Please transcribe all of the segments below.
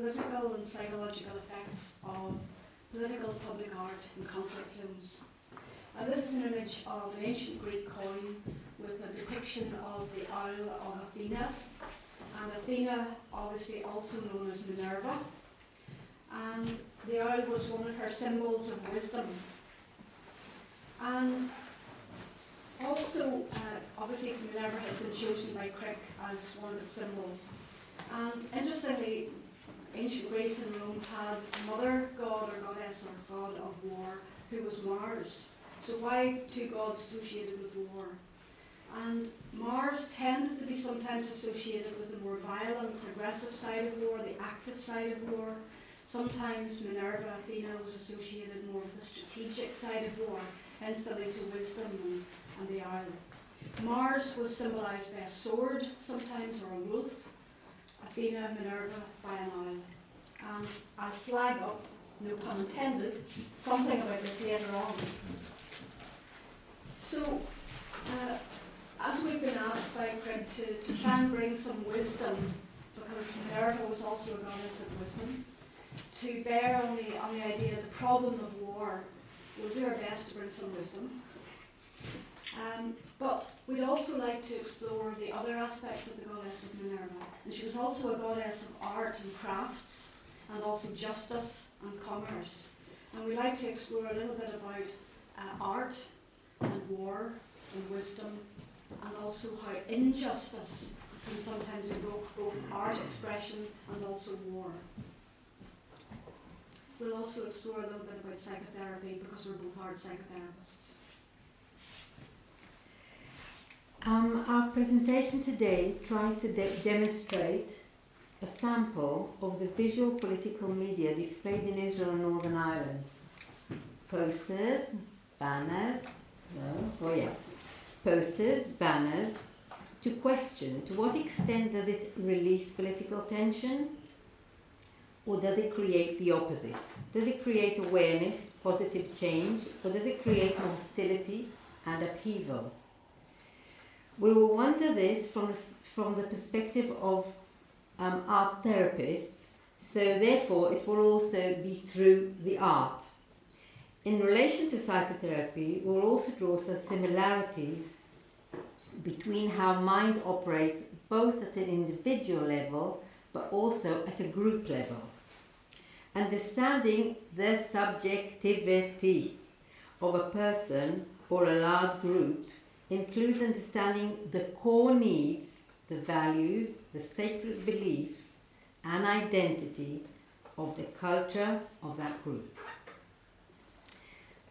political and psychological effects of political public art in conflict zones. And this is an image of an ancient Greek coin with a depiction of the owl of Athena. And Athena, obviously also known as Minerva. And the owl was one of her symbols of wisdom. And also, obviously Minerva has been chosen by Crick as one of its symbols. And interestingly, ancient Greece and Rome had a mother god or goddess or god of war who was Mars. So why two gods associated with war? And Mars tended to be sometimes associated with the more violent, aggressive side of war, the active side of war. Sometimes Minerva, Athena, was associated more with the strategic side of war, hence the link to wisdom and the owl. Mars was symbolised by a sword sometimes, or a wolf. Athena, Minerva, by an owl. And I'll flag up, no pun intended, something about this later on. So, as we've been asked by Craig to try and bring some wisdom, because Minerva was also a goddess of wisdom, to bear on the idea of the problem of war, we'll do our best to bring some wisdom. But we'd also like to explore the other aspects of the goddess of Minerva. And she was also a goddess of art and crafts, and also justice and commerce. And we'd like to explore a little bit about art and war and wisdom, and also how injustice can sometimes evoke both art expression and also war. We'll also explore a little bit about psychotherapy, because we're both art psychotherapists. Our presentation today tries to demonstrate a sample of the visual political media displayed in Israel and Northern Ireland. Posters, banners, posters, banners, to question to what extent does it release political tension, or does it create the opposite? Does it create awareness, positive change, or does it create hostility and upheaval? We will wonder this from the perspective of art therapists, so therefore it will also be through the art. In relation to psychotherapy, we will also draw some similarities between how mind operates both at an individual level but also at a group level. Understanding the subjectivity of a person or a large group includes understanding the core needs, the values, the sacred beliefs, and identity of the culture of that group.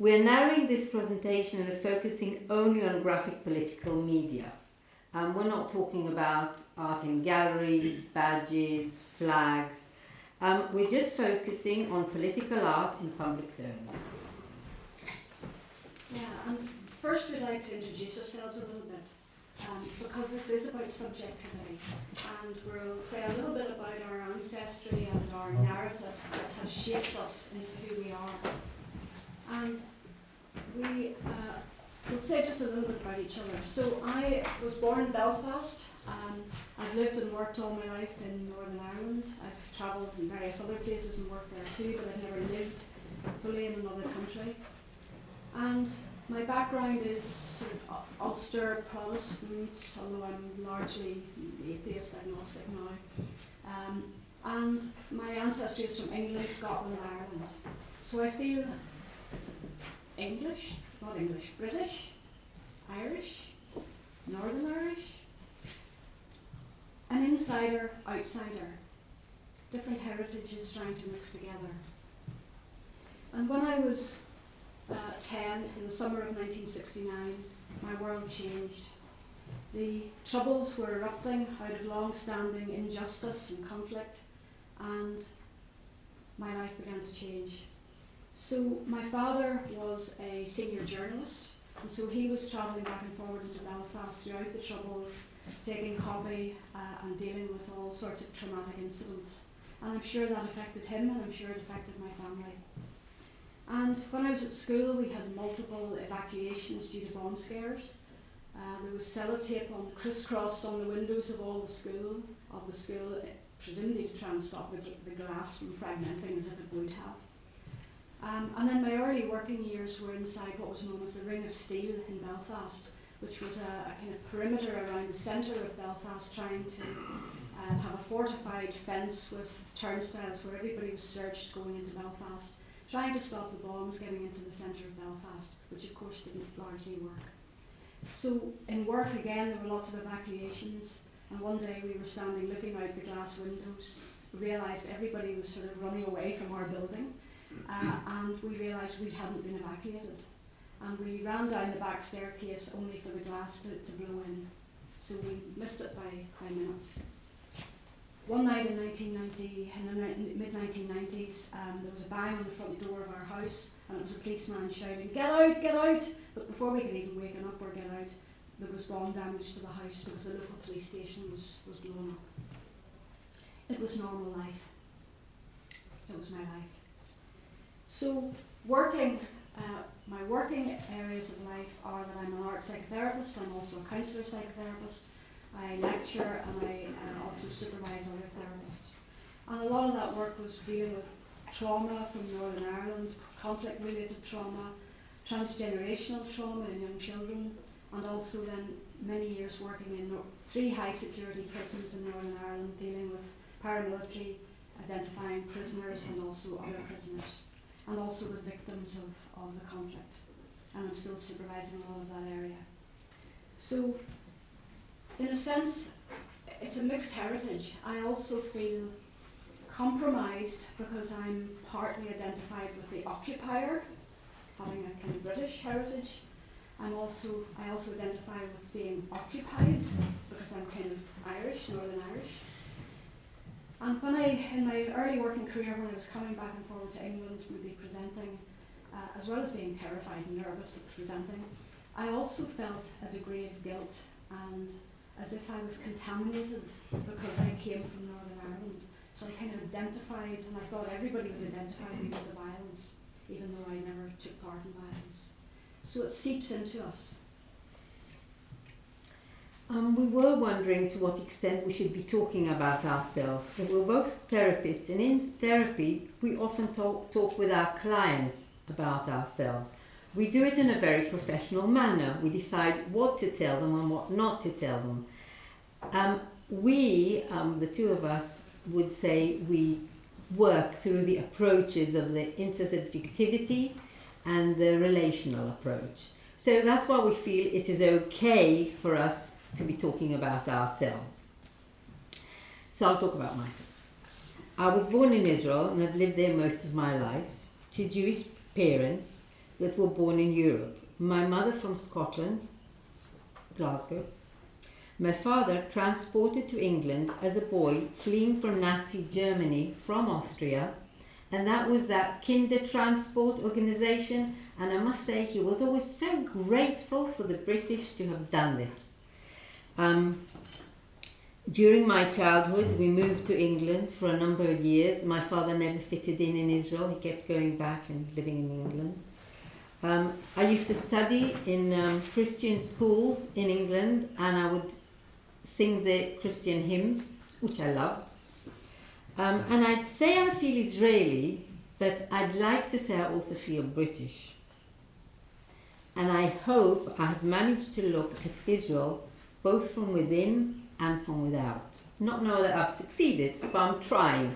We are narrowing this presentation and focusing only on graphic political media. We're not talking about art in galleries, badges, flags. We're just focusing on political art in public zones. Yeah, and first we'd like to introduce ourselves a little bit, because this is about subjectivity, and we'll say a little bit about our ancestry and our narratives that have shaped us into who we are. And we'll say just a little bit about each other. So I was born in Belfast. I've lived and worked all my life in Northern Ireland. I've travelled in various other places and worked there too, but I've never lived fully in another country. And my background is sort of Ulster Protestant, although I'm largely atheist agnostic now. And my ancestry is from England, Scotland, Ireland. So I feel British, Irish, Northern Irish, an insider, outsider, different heritages trying to mix together. And when I was 10, in the summer of 1969, my world changed. The Troubles were erupting out of long-standing injustice and conflict, and my life began to change. So my father was a senior journalist, and so he was travelling back and forward into Belfast throughout the Troubles, taking copy and dealing with all sorts of traumatic incidents. And I'm sure that affected him, and I'm sure it affected my family. And when I was at school, we had multiple evacuations due to bomb scares. There was sellotape crisscrossed on the windows of all the school presumably to try and stop the glass from fragmenting as if it would have. And then my early working years were inside what was known as the Ring of Steel in Belfast, which was a kind of perimeter around the centre of Belfast, trying to have a fortified fence with turnstiles where everybody was searched going into Belfast, trying to stop the bombs getting into the centre of Belfast, which of course didn't largely work. So in work again there were lots of evacuations, and one day we were standing looking out the glass windows, realised everybody was sort of running away from our building, and we realised we hadn't been evacuated. And we ran down the back staircase only for the glass to blow in. So we missed it by minutes. One night in the mid-1990s, there was a bang on the front door of our house, and it was a policeman shouting, "Get out, get out!" But before we could even waken up or get out, there was bomb damage to the house because the local police station was blown up. It was normal life. It was my life. So my working areas of life are that I'm an art psychotherapist, I'm also a counsellor psychotherapist, I lecture, and I also supervise other therapists. And a lot of that work was dealing with trauma from Northern Ireland, conflict-related trauma, transgenerational trauma in young children, and also then many years working in 3 high-security prisons in Northern Ireland, dealing with paramilitary, identifying prisoners and also other prisoners, and also with victims of the conflict. And I'm still supervising a lot of that area. So, in a sense, it's a mixed heritage. I also feel compromised because I'm partly identified with the occupier, having a kind of British heritage. I also identify with being occupied because I'm kind of Irish, Northern Irish. And in my early working career, when I was coming back and forward to England, maybe presenting, as well as being terrified and nervous at presenting, I also felt a degree of guilt and as if I was contaminated because I came from Northern Ireland. So I kind of identified, and I thought everybody would identify me with the violence, even though I never took part in violence. So it seeps into us. We were wondering to what extent we should be talking about ourselves. We're both therapists, and in therapy we often talk with our clients about ourselves. We do it in a very professional manner. We decide what to tell them and what not to tell them. The two of us, would say we work through the approaches of the intersubjectivity and the relational approach. So that's why we feel it is okay for us to be talking about ourselves. So I'll talk about myself. I was born in Israel and I've lived there most of my life, to Jewish parents that were born in Europe. My mother from Scotland, Glasgow. My father transported to England as a boy fleeing from Nazi Germany from Austria, and that was that Kindertransport organization, and I must say he was always so grateful for the British to have done this. During my childhood we moved to England for a number of years. My father never fitted in Israel, he kept going back and living in England. I used to study in Christian schools in England, and I would sing the Christian hymns, which I loved. And I'd say I feel Israeli, but I'd like to say I also feel British. And I hope I have managed to look at Israel both from within and from without. Not know that I've succeeded, but I'm trying.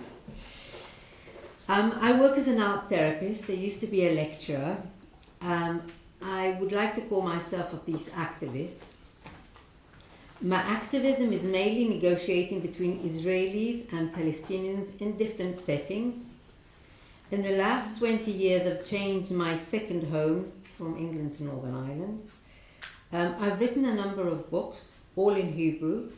I work as an art therapist. I used to be a lecturer. I would like to call myself a peace activist. My activism is mainly negotiating between Israelis and Palestinians in different settings. In the last 20 years, I've changed my second home from England to Northern Ireland. I've written a number of books, all in Hebrew.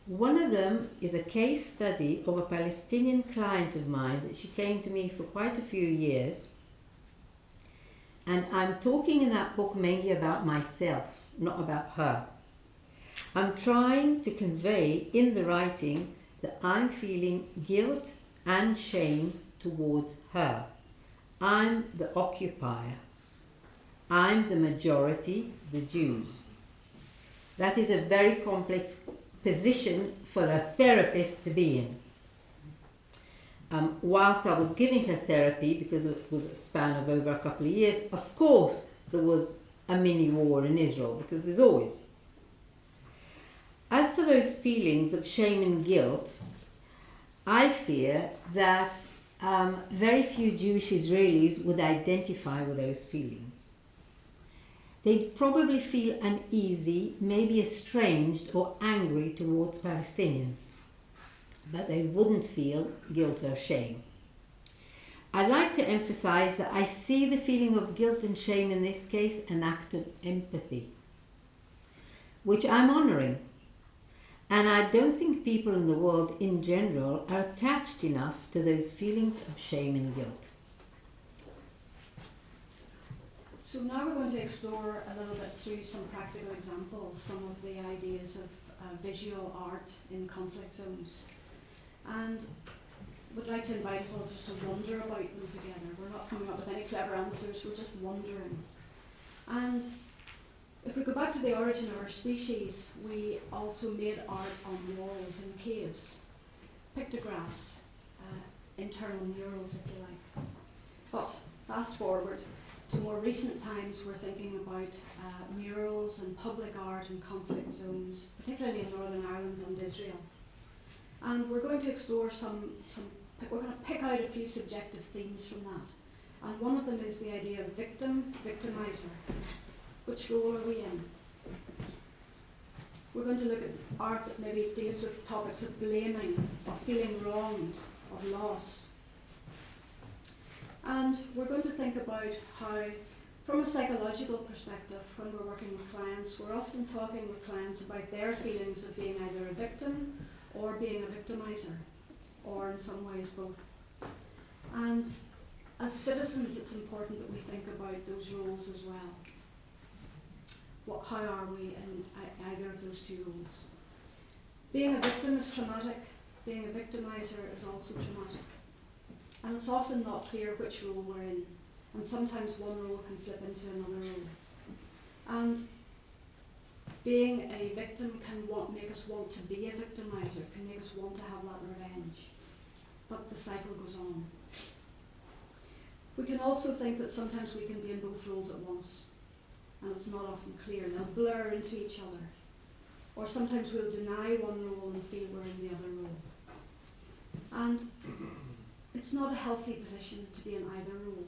One of them is a case study of a Palestinian client of mine that she came to me for quite a few years. And I'm talking in that book mainly about myself, not about her. I'm trying to convey in the writing that I'm feeling guilt and shame towards her. I'm the occupier. I'm the majority, the Jews. That is a very complex position for the therapist to be in. whilst I was giving her therapy, because it was a span of over a couple of years, of course there was a mini war in Israel, because there's always. As for those feelings of shame and guilt, I fear that very few Jewish Israelis would identify with those feelings. They'd probably feel uneasy, maybe estranged or angry towards Palestinians, but they wouldn't feel guilt or shame. I'd like to emphasize that I see the feeling of guilt and shame in this case an act of empathy, which I'm honouring. And I don't think people in the world in general are attached enough to those feelings of shame and guilt. So now we're going to explore a little bit through some practical examples, some of the ideas of visual art in conflict zones. And would like to invite us all just to wonder about them together. We're not coming up with any clever answers, we're just wondering. And if we go back to the origin of our species, we also made art on walls in caves, pictographs, internal murals if you like. But fast forward to more recent times, we're thinking about murals and public art in conflict zones, particularly in Northern Ireland and Israel. And we're going to explore we're going to pick out a few subjective themes from that. And one of them is the idea of victim, victimizer. Which role are we in? We're going to look at art that maybe deals with topics of blaming, of feeling wronged, of loss. And we're going to think about how, from a psychological perspective, when we're working with clients, we're often talking with clients about their feelings of being either a victim or being a victimizer, or in some ways both. And as citizens, it's important that we think about those roles as well. How are we in either of those two roles? Being a victim is traumatic, being a victimizer is also traumatic. And it's often not clear which role we're in, and sometimes one role can flip into another role. And being a victim can make us want to be a victimizer, can make us want to have that revenge. But the cycle goes on. We can also think that sometimes we can be in both roles at once, and it's not often clear. They'll blur into each other. Or sometimes we'll deny one role and feel we're in the other role. And it's not a healthy position to be in either role.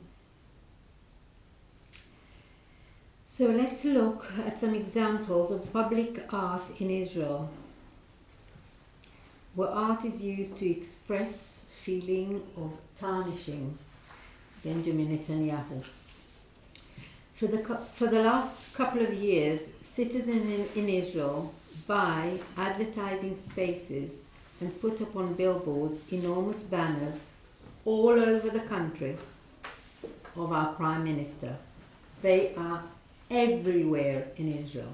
So let's look at some examples of public art in Israel, where art is used to express feeling of tarnishing Benjamin Netanyahu. For the last couple of years, citizens in Israel buy advertising spaces and put up on billboards enormous banners all over the country of our Prime Minister. They are everywhere in Israel.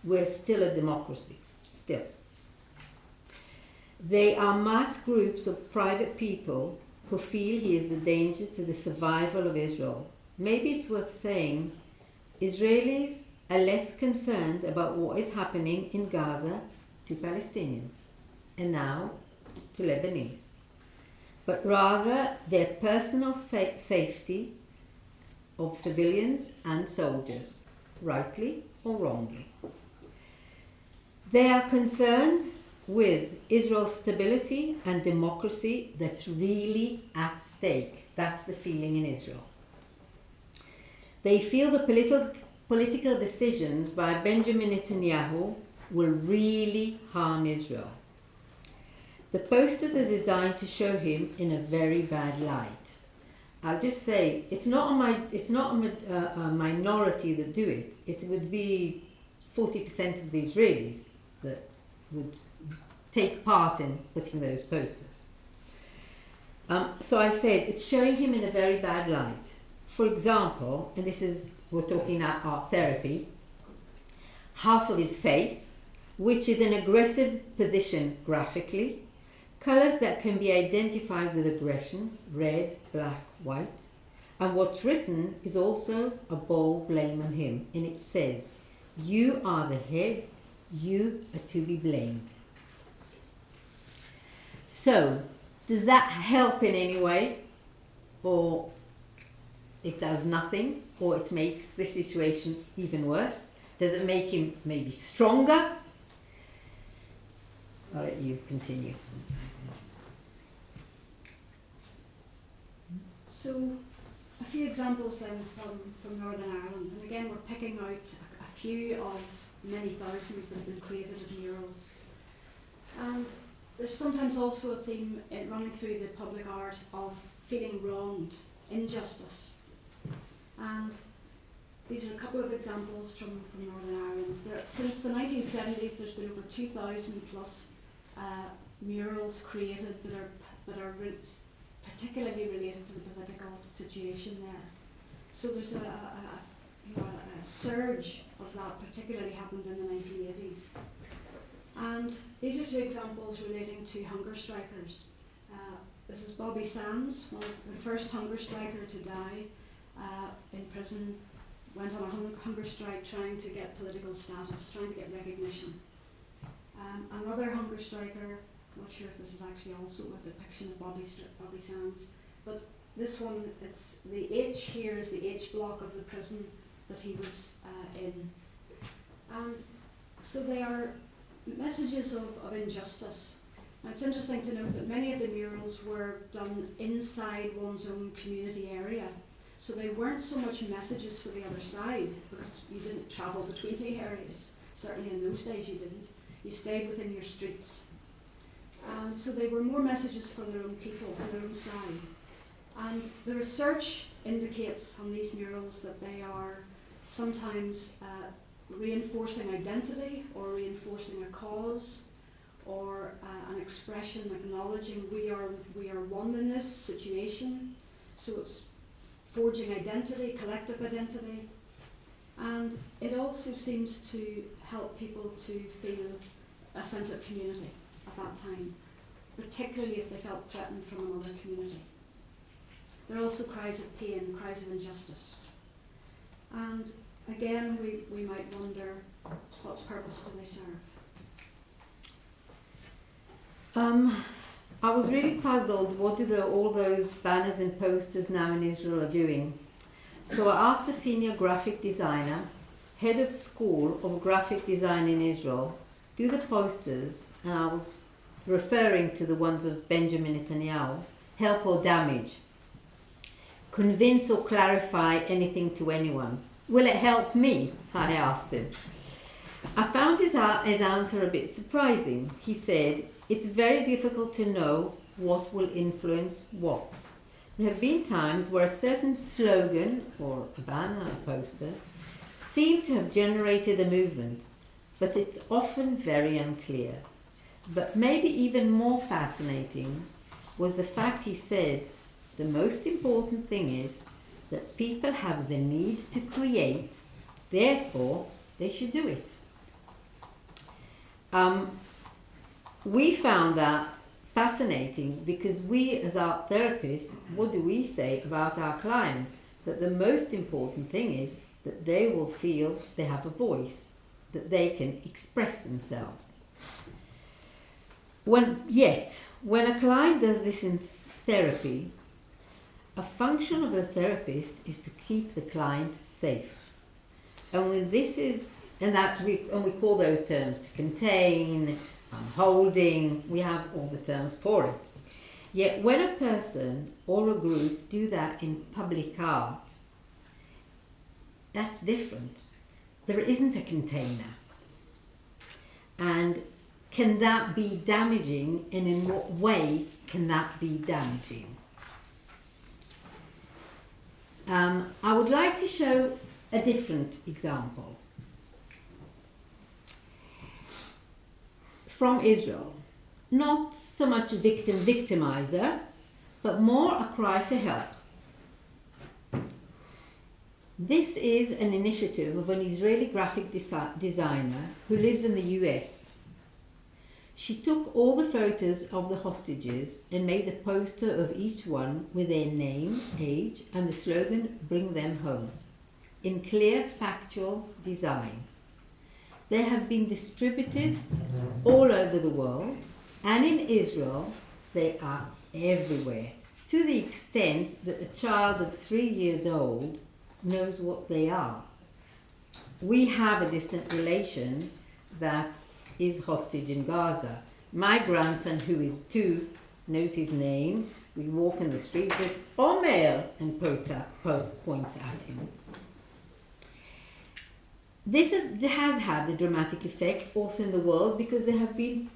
We're still a democracy, still. They are mass groups of private people who feel he is the danger to the survival of Israel. Maybe it's worth saying Israelis are less concerned about what is happening in Gaza to Palestinians and now to Lebanese, but rather their personal safety of civilians and soldiers, rightly or wrongly. They are concerned with Israel's stability and democracy that's really at stake. That's the feeling in Israel. They feel the political decisions by Benjamin Netanyahu will really harm Israel. The posters are designed to show him in a very bad light. I'll just say it's not a minority that do it. It would be 40% of the Israelis that would take part in putting those posters. So I said it's showing him in a very bad light. For example, and we're talking about art therapy, half of his face, which is an aggressive position graphically, colors that can be identified with aggression, red, black, white, and what's written is also a bold blame on him, and it says, "You are the head, you are to be blamed." So, Does that help in any way? Or it does nothing? Or it makes the situation even worse? Does it make him maybe stronger? I'll let you continue. So, a few examples then from Northern Ireland, and again we're picking out a few of many thousands that have been created of murals. And there's sometimes also a theme running through the public art of feeling wronged, injustice. And these are a couple of examples from Northern Ireland. Since the 1970s, there's been over 2,000 plus murals created that are particularly related to the political situation there. So there's a surge of that, particularly happened in the 1980s. And these are two examples relating to hunger strikers. This is Bobby Sands, one of the first hunger striker to die in prison, went on a hunger strike trying to get political status, trying to get recognition. Another hunger striker, I'm not sure if this is actually also a depiction of Bobby Sands, but this one, it's the H here is the H block of the prison that he was in. And so they are messages of injustice. Now it's interesting to note that many of the murals were done inside one's own community area. So they weren't so much messages for the other side, because you didn't travel between the areas. Certainly in those days you didn't. You stayed within your streets. And so they were more messages for their own people, for their own side. And the research indicates on these murals that they are sometimes reinforcing identity or reinforcing a cause or an expression acknowledging we are one in this situation. So it's forging identity, collective identity. And it also seems to help people to feel a sense of community at that time, particularly if they felt threatened from another community. There are also cries of pain, cries of injustice. And again, we might wonder, what purpose do they serve? I was really puzzled, what do all those banners and posters now in Israel are doing? So I asked a senior graphic designer, head of school of graphic design in Israel, do the posters, and I was referring to the ones of Benjamin Netanyahu, help or damage? Convince or clarify anything to anyone? Will it help me? I asked him. I found his answer a bit surprising. He said, it's very difficult to know what will influence what. There have been times where a certain slogan or a banner, a poster, seemed to have generated a movement, but it's often very unclear. But maybe even more fascinating was the fact he said the most important thing is that people have the need to create, therefore they should do it. We found that fascinating because we as art therapists, what do we say about our clients? That the most important thing is that they will feel they have a voice, that they can express themselves. When a client does this in therapy, a function of the therapist is to keep the client safe. And when this is, we call those terms to contain, holding, we have all the terms for it. Yet when a person or a group do that in public art, that's different. There isn't a container. And can that be damaging, and in what way can that be damaging? I would like to show a different example from Israel. Not so much victimizer, but more a cry for help. This is an initiative of an Israeli graphic designer who lives in the US. She took all the photos of the hostages and made a poster of each one with their name, age, and the slogan, "Bring them home," in clear, factual design. They have been distributed all over the world, and in Israel they are everywhere, to the extent that a child of 3 years old knows what they are. We have a distant relation that is hostage in Gaza. My grandson, who is 2, knows his name. We walk in the street, says, Omer, and points at him. This has had a dramatic effect also in the world because they have been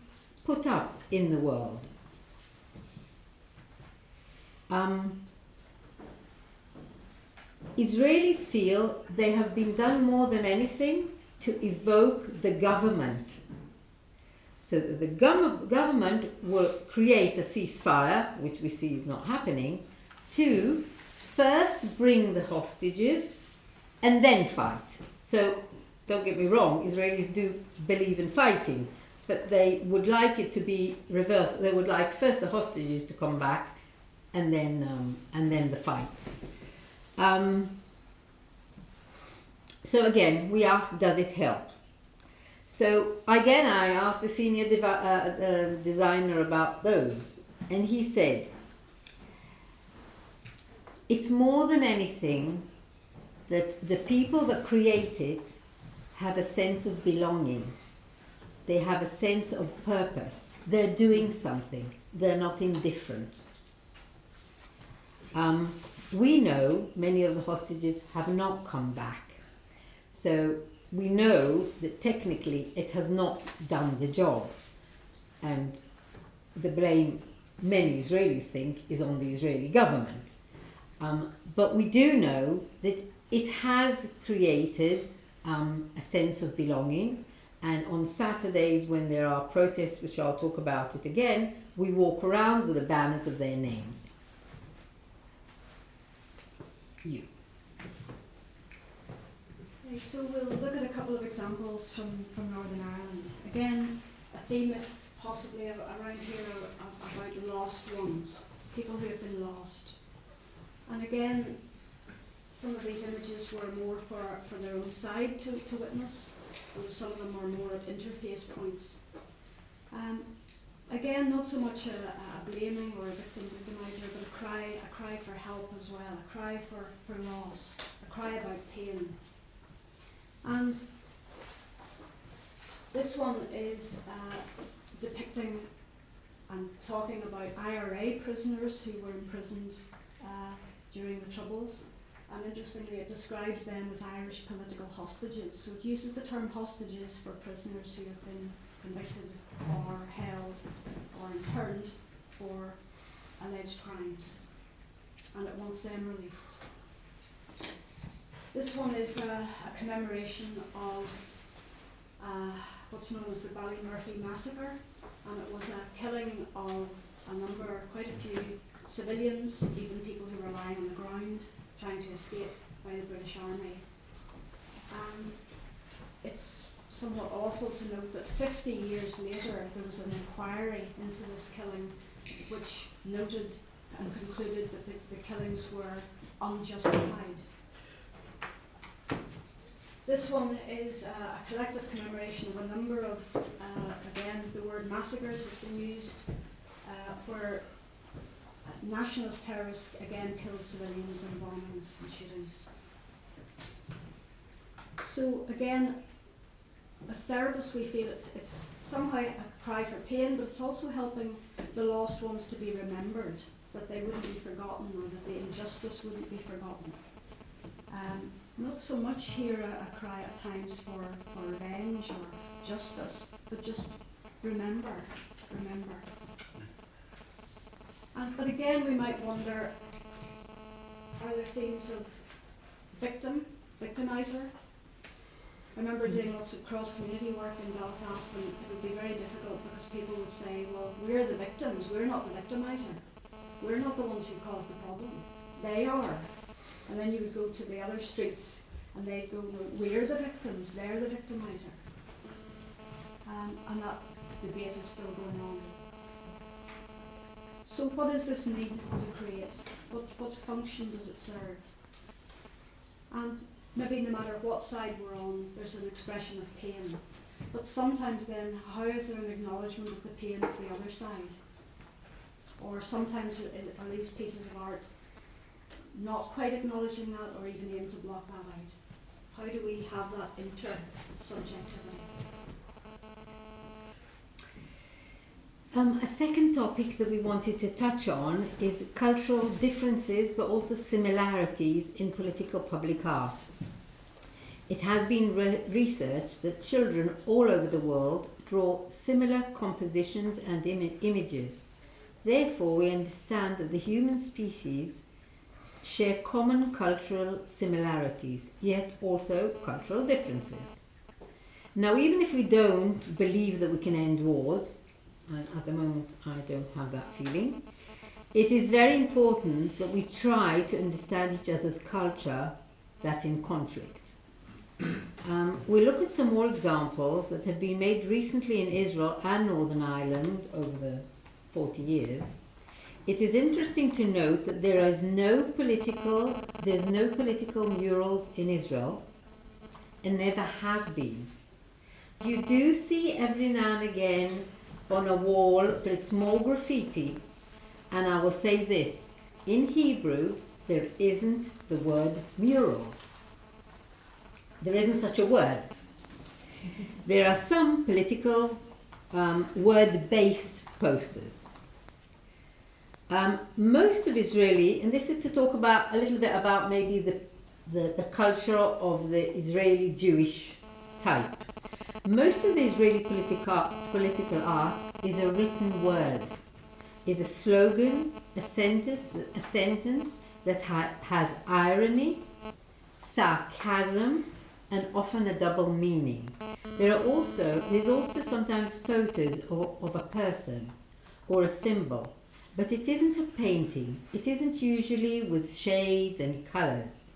put up in the world. Israelis feel they have been done more than anything to evoke the government, so that the government will create a ceasefire, which we see is not happening, to first bring the hostages and then fight. So, don't get me wrong, Israelis do believe in fighting, but they would like it to be reversed. They would like first the hostages to come back and then the fight. So again, we asked, does it help? So again, I asked the senior designer about those, and he said, it's more than anything that the people that create it have a sense of belonging. They have a sense of purpose. They're doing something. They're not indifferent. We know many of the hostages have not come back. So we know that technically it has not done the job. And the blame, many Israelis think, is on the Israeli government. But we do know that it has created a sense of belonging. And on Saturdays, when there are protests, which I'll talk about it again, we walk around with the banners of their names. You. Okay, so we'll look at a couple of examples from Northern Ireland. Again, a theme possibly around here about lost ones, people who have been lost. And again, some of these images were more for their own side to witness, and some of them were more at interface points. Again, not so much a blaming or a victimizer, but a cry for help as well, a cry for loss, a cry about pain. And this one is depicting and talking about IRA prisoners who were imprisoned during the Troubles. And interestingly, it describes them as Irish political hostages. So it uses the term hostages for prisoners who have been convicted or held or interned for alleged crimes. And it wants them released. This one is a commemoration of what's known as the Ballymurphy Massacre. And it was a killing of quite a few civilians, even people who were lying on the ground, trying to escape by the British Army. And it's somewhat awful to note that 50 years later there was an inquiry into this killing which noted and concluded that the killings were unjustified. This one is a collective commemoration of a number of, again, the word massacres has been used, where nationalist terrorists again killed civilians in bombings and shootings. So again, as therapists we feel it's somehow a cry for pain, but it's also helping the lost ones to be remembered, that they wouldn't be forgotten or that the injustice wouldn't be forgotten. Not so much here a cry at times for revenge or justice, but just remember. But again, we might wonder, are there themes of victimizer? I remember doing lots of cross-community work in Belfast, and it would be very difficult because people would say, well, we're the victims, we're not the victimizer. We're not the ones who caused the problem. They are. And then you would go to the other streets and they'd go, no, we're the victims, they're the victimizer. And that debate is still going on. So what is this need to create? What function does it serve? And maybe no matter what side we're on, there's an expression of pain. But sometimes then, how is there an acknowledgement of the pain of the other side? or sometimes are these pieces of art not quite acknowledging that, or even aim to block that out? How do we have that inter-subjectivity? A second topic that we wanted to touch on is cultural differences but also similarities in political public art. It has been researched that children all over the world draw similar compositions and images. Therefore, we understand that the human species share common cultural similarities, yet also cultural differences. Now, even if we don't believe that we can end wars, and at the moment I don't have that feeling, it is very important that we try to understand each other's culture that's in conflict. We'll look at some more examples that have been made recently in Israel and Northern Ireland over the 40 years. It is interesting to note that there's no political murals in Israel, and never have been. You do see every now and again on a wall, but it's more graffiti. And I will say this, in Hebrew, there isn't the word mural. There isn't such a word. There are some political word-based posters. Most of Israeli, and this is to talk about a little bit about maybe the culture of the Israeli Jewish type. Most of the Israeli political art is a written word, is a slogan, a sentence that has irony, sarcasm, and often a double meaning. There's also sometimes photos of a person or a symbol, but it isn't a painting. It isn't usually with shades and colours.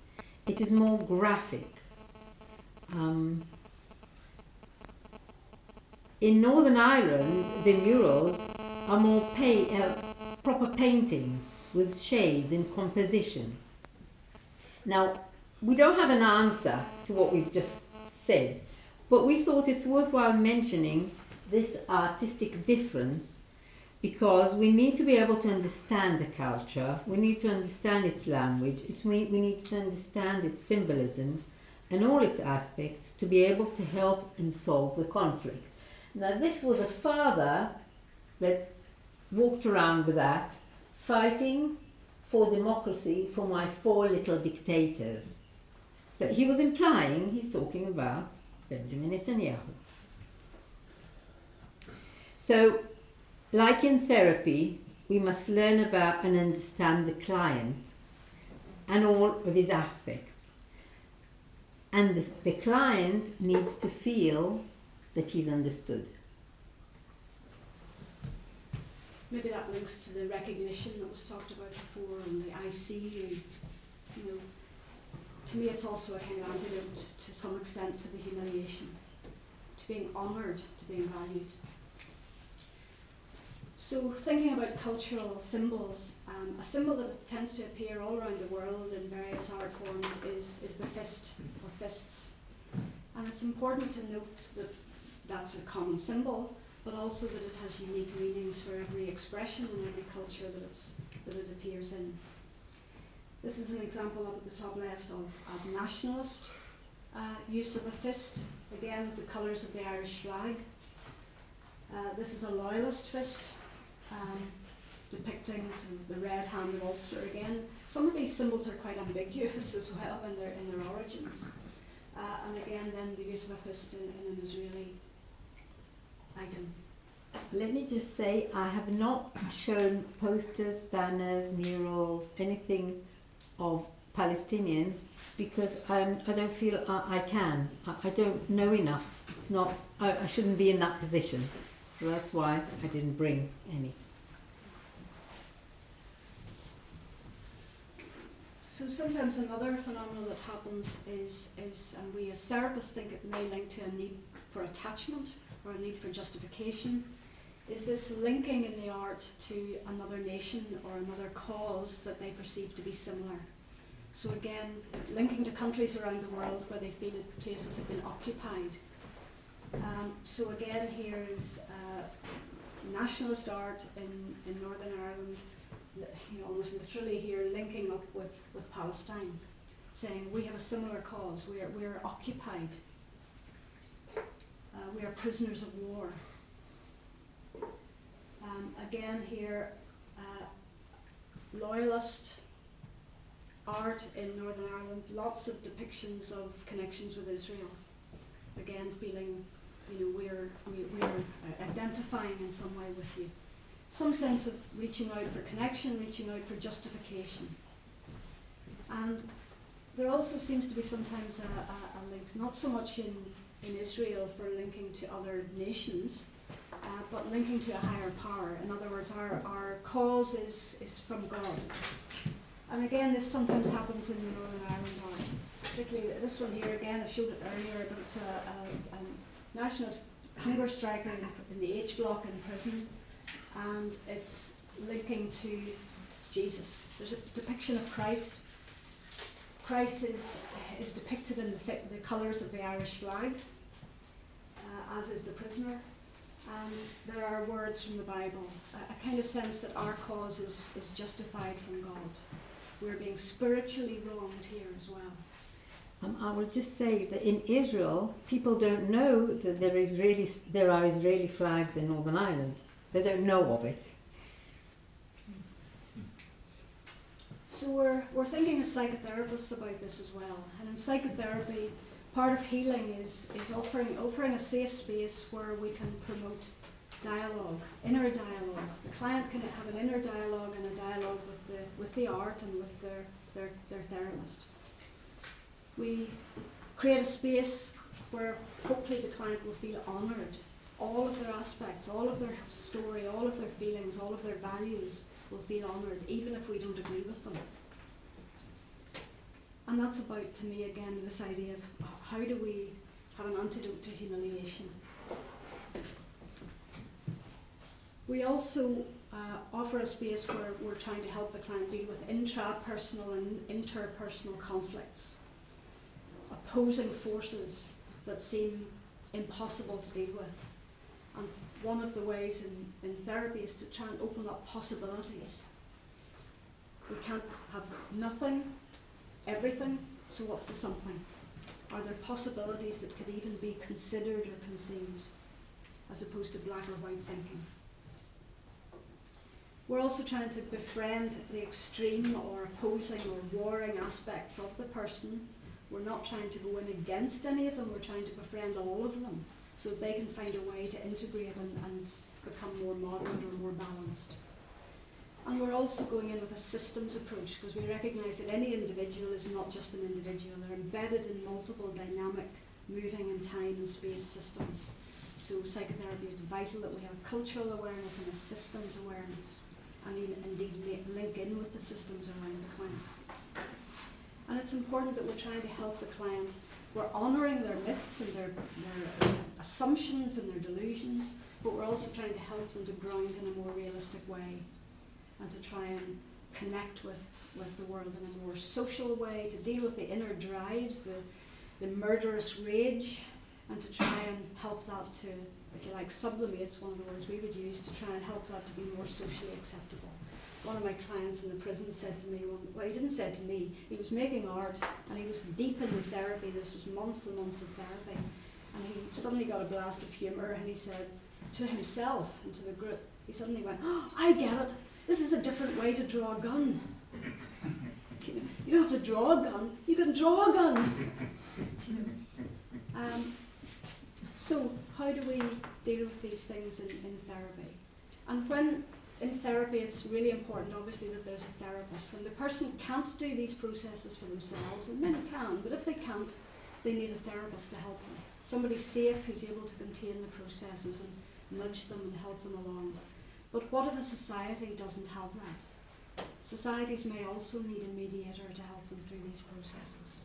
It is more graphic. In Northern Ireland, the murals are more proper paintings with shades and composition. Now, we don't have an answer to what we've just said, but we thought it's worthwhile mentioning this artistic difference because we need to be able to understand the culture, we need to understand its language, we need to understand its symbolism and all its aspects to be able to help and solve the conflict. Now, this was a father that walked around with that, fighting for democracy for my 4 little dictators. But he was implying he's talking about Benjamin Netanyahu. So, like in therapy, we must learn about and understand the client and all of his aspects. And the client needs to feel that he's understood. Maybe that links to the recognition that was talked about before and the I see you. You know, to me it's also a kind of antidote to some extent to the humiliation, to being honoured, to being valued. So thinking about cultural symbols, a symbol that tends to appear all around the world in various art forms is the fist or fists. And it's important to note that that's a common symbol, but also that it has unique meanings for every expression and every culture that it appears in. This is an example up at the top left of nationalist use of a fist, again with the colours of the Irish flag. This is a loyalist fist, depicting sort of the red-handed ulster again. Some of these symbols are quite ambiguous as well in their origins. And again then the use of a fist in an Israeli item. Let me just say, I have not shown posters, banners, murals, anything of Palestinians because I don't feel I can. I don't know enough. It's not. I shouldn't be in that position. So that's why I didn't bring any. So sometimes another phenomenon that happens is and we as therapists think it may link to a need for attachment or a need for justification, is this linking in the art to another nation or another cause that they perceive to be similar. So again, linking to countries around the world where they feel that places have been occupied. So again here is nationalist art in Northern Ireland, you know, almost literally here linking up with Palestine, saying we have a similar cause, we're occupied, we are prisoners of war. Again here, loyalist art in Northern Ireland, lots of depictions of connections with Israel. Again, feeling, you know, we're identifying in some way with you. Some sense of reaching out for connection, reaching out for justification. And there also seems to be sometimes a link, not so much in Israel for linking to other nations, but linking to a higher power. In other words, our cause is from God. And again, this sometimes happens in the Northern Ireland art. Particularly this one here, again, I showed it earlier, but it's a nationalist hunger striker in the H block in prison, and it's linking to Jesus. There's a depiction of Christ. Christ is depicted in the colours of the Irish flag, as is the prisoner. And there are words from the Bible, a kind of sense that our cause is justified from God. We're being spiritually wronged here as well. I will just say that in Israel, people don't know that there are Israeli flags in Northern Ireland. They don't know of it. So we're thinking as psychotherapists about this as well. And in psychotherapy, part of healing is offering a safe space where we can promote dialogue, inner dialogue. The client can have an inner dialogue and a dialogue with the art and with their therapist. We create a space where hopefully the client will feel honoured. All of their aspects, all of their story, all of their feelings, all of their values will feel honoured, even if we don't agree with them. And that's about, to me, again, this idea of how do we have an antidote to humiliation. We also offer a space where we're trying to help the client deal with intrapersonal and interpersonal conflicts, opposing forces that seem impossible to deal with. And one of the ways in therapy is to try and open up possibilities. We can't have nothing, everything, so what's the something? Are there possibilities that could even be considered or conceived, as opposed to black or white thinking? We're also trying to befriend the extreme or opposing or warring aspects of the person. We're not trying to go in against any of them, we're trying to befriend all of them so that they can find a way to integrate and become more moderate or more balanced. And we're also going in with a systems approach, because we recognise that any individual is not just an individual, they're embedded in multiple dynamic, moving in time and space systems. So psychotherapy is vital that we have cultural awareness and a systems awareness, and indeed link in with the systems around the client. And it's important that we're trying to help the client. We're honouring their myths and their assumptions and their delusions, but we're also trying to help them to ground in a more realistic way and to try and connect with the world in a more social way, to deal with the inner drives, the murderous rage, and to try and help that to, if you like, sublimate's one of the words we would use, to try and help that to be more socially acceptable. One of my clients in the prison said to me, well, he didn't say it to me, he was making art and he was deep in therapy. This was months and months of therapy, and he suddenly got a blast of humour, and he said to himself and to the group, he suddenly went, oh, I get it, this is a different way to draw a gun. You don't have to draw a gun, you can draw a gun. So how do we deal with these things in therapy? And when in therapy, it's really important, obviously, that there's a therapist. When the person can't do these processes for themselves, and many can, but if they can't, they need a therapist to help them. Somebody safe who's able to contain the processes and nudge them and help them along. But what if a society doesn't have that? Societies may also need a mediator to help them through these processes.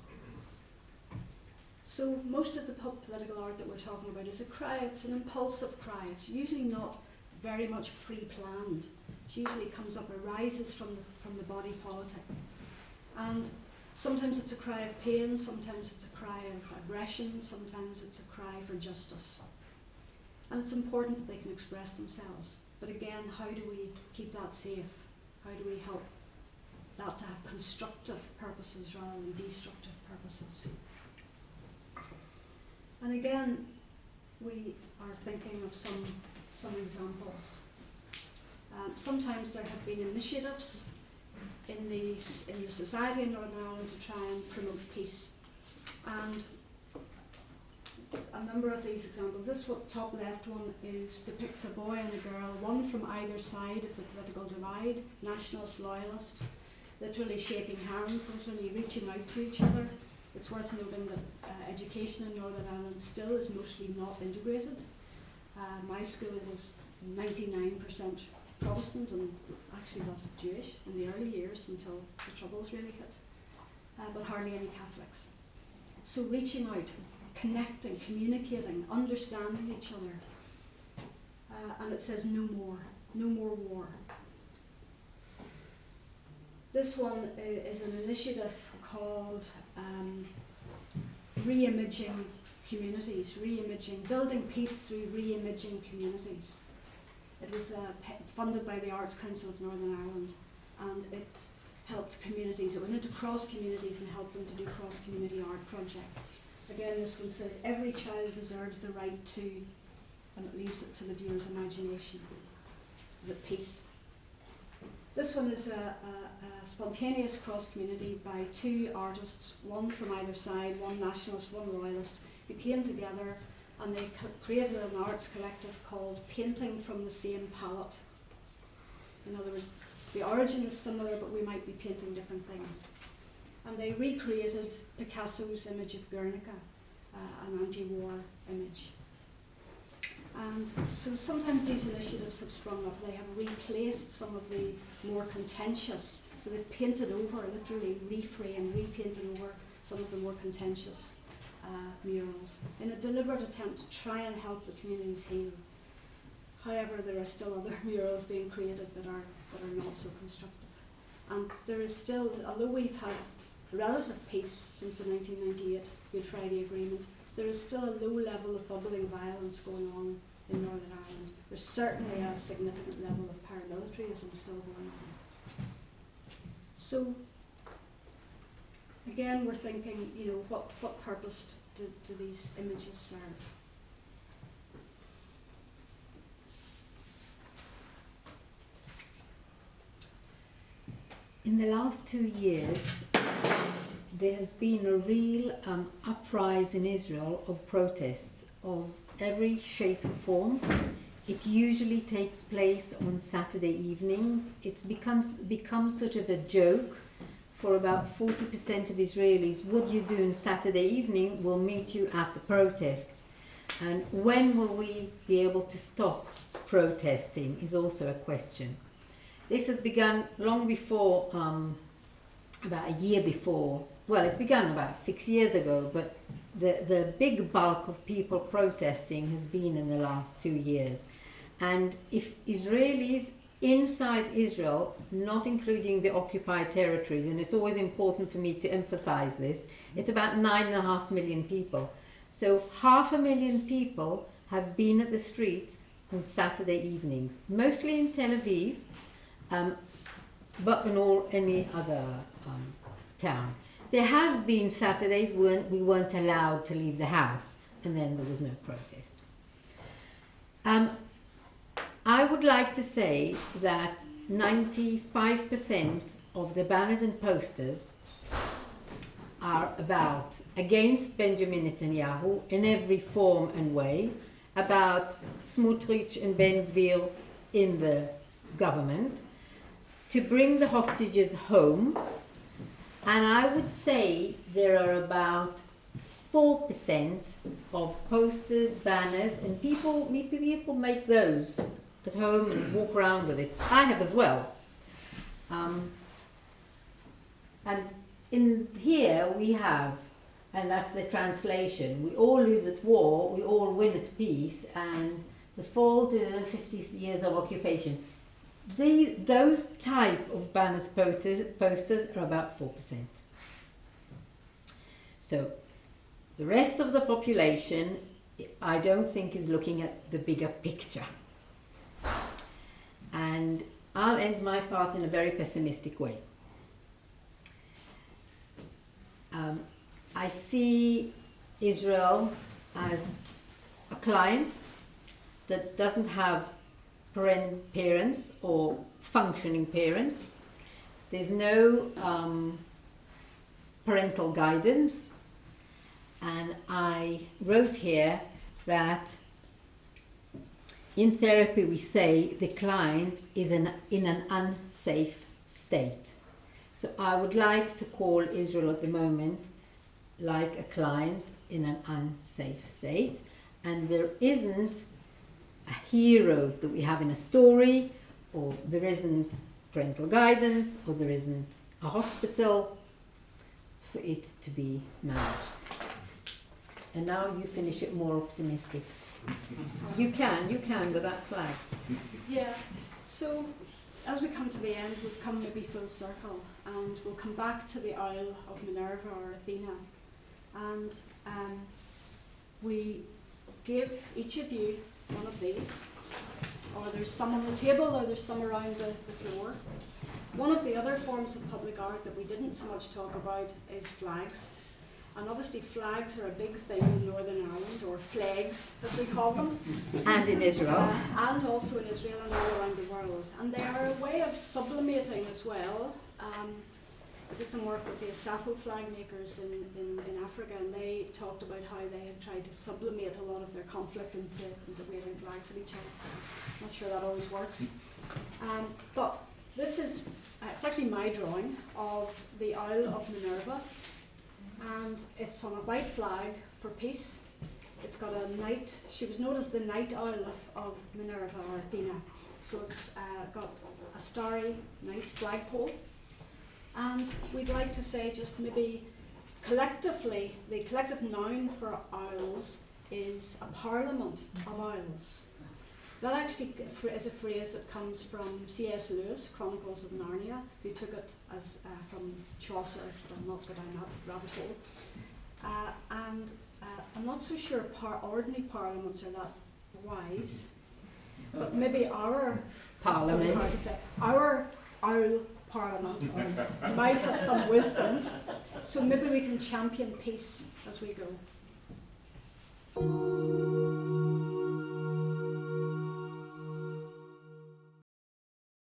So most of the political art that we're talking about is a cry. It's an impulsive cry. It's usually not very much pre-planned. It usually comes up, arises from the body politic. And sometimes it's a cry of pain, sometimes it's a cry of aggression, sometimes it's a cry for justice. And it's important that they can express themselves. But again, how do we keep that safe? How do we help that to have constructive purposes rather than destructive purposes? And again, we are thinking of some examples. Sometimes there have been initiatives in the society in Northern Ireland to try and promote peace. And a number of these examples, top left one depicts a boy and a girl, one from either side of the political divide, nationalist, loyalist, literally shaking hands, literally reaching out to each other. It's worth noting that education in Northern Ireland still is mostly not integrated. My school was 99% Protestant and actually lots of Jewish in the early years until the Troubles really hit, but hardly any Catholics. So reaching out, connecting, communicating, understanding each other. And it says no more war. This one is an initiative called Re-imaging Communities, building peace through re-imaging communities. It was funded by the Arts Council of Northern Ireland, and it helped communities. It went into cross communities and helped them to do cross community art projects. Again, this one says every child deserves the right to, and it leaves it to the viewer's imagination. Is it peace? This one is a spontaneous cross community by two artists, one from either side, one nationalist, one loyalist, who came together and they created an arts collective called Painting from the Same Palette. In other words, the origin is similar, but we might be painting different things. And they recreated Picasso's image of Guernica, an anti-war image. And so sometimes these initiatives have sprung up. They have replaced some of the more contentious, so they've painted over, literally reframed, repainted over some of the more contentious murals in a deliberate attempt to try and help the communities heal. However, there are still other murals being created that are not so constructive. And there is still, although we've had relative peace since the 1998 Good Friday Agreement, there is still a low level of bubbling violence going on in Northern Ireland. There's certainly a significant level of paramilitarism still going on. So, again, we're thinking, what purpose do these images serve? In the last 2 years, there has been a real uprising in Israel of protests of every shape and form. It usually takes place on Saturday evenings. It's become sort of a joke for about 40% of Israelis. What you do on Saturday evening will meet you at the protests. And when will we be able to stop protesting is also a question. This has begun long before, about a year before. Well, it's begun about 6 years ago, but the big bulk of people protesting has been in the last 2 years. And if Israelis inside Israel, not including the occupied territories, and it's always important for me to emphasize this, it's about 9.5 million people. So 500,000 people have been at the streets on Saturday evenings, mostly in Tel Aviv, but in any other town. There have been Saturdays when we weren't allowed to leave the house, and then there was no protest. I would like to say that 95% of the banners and posters are about against Benjamin Netanyahu in every form and way, about Smotrich and Ben Gvir in the government, to bring the hostages home. And I would say there are about 4% of posters, banners, and people make those at home and walk around with it. I have as well. And in here we have, and that's the translation, we all lose at war, we all win at peace, and the fall to the 50 years of occupation. Those type of banners, posters are about 4%. So the rest of the population I don't think is looking at the bigger picture. And I'll end my part in a very pessimistic way. I see Israel as a client that doesn't have parents or functioning parents. There's no parental guidance, and I wrote here that in therapy we say the client is in an unsafe state. So I would like to call Israel at the moment like a client in an unsafe state, and there isn't a hero that we have in a story, or there isn't parental guidance, or there isn't a hospital for it to be managed. And now you finish it more optimistic. You can with that flag. Yeah, so as we come to the end, we've come maybe full circle, and we'll come back to the Isle of Minerva or Athena, and we give each of you one of these, or there's some on the table, or there's some around the floor. One of the other forms of public art that we didn't so much talk about is flags. And obviously flags are a big thing in Northern Ireland, or flags as we call them. And in Israel. And also in Israel and all around the world. And they are a way of sublimating as well. I did some work with the Asafo flag makers in Africa, and they talked about how they have tried to sublimate a lot of their conflict into waving flags at each other. I'm not sure that always works. But this is, it's actually my drawing of the Isle of Minerva. And it's on a white flag for peace. It's got a knight. She was known as the Night Owl of Minerva or Athena. So it's got a starry night flagpole. And we'd like to say just maybe collectively, the collective noun for owls is a parliament of owls. That actually is a phrase that comes from C.S. Lewis, Chronicles of Narnia, who took it as from Chaucer, but I'll not go down that rabbit hole. And I'm not so sure ordinary parliaments are that wise, but maybe our Parliament, hard to say, our owl parliament might have some wisdom, so maybe we can champion peace as we go.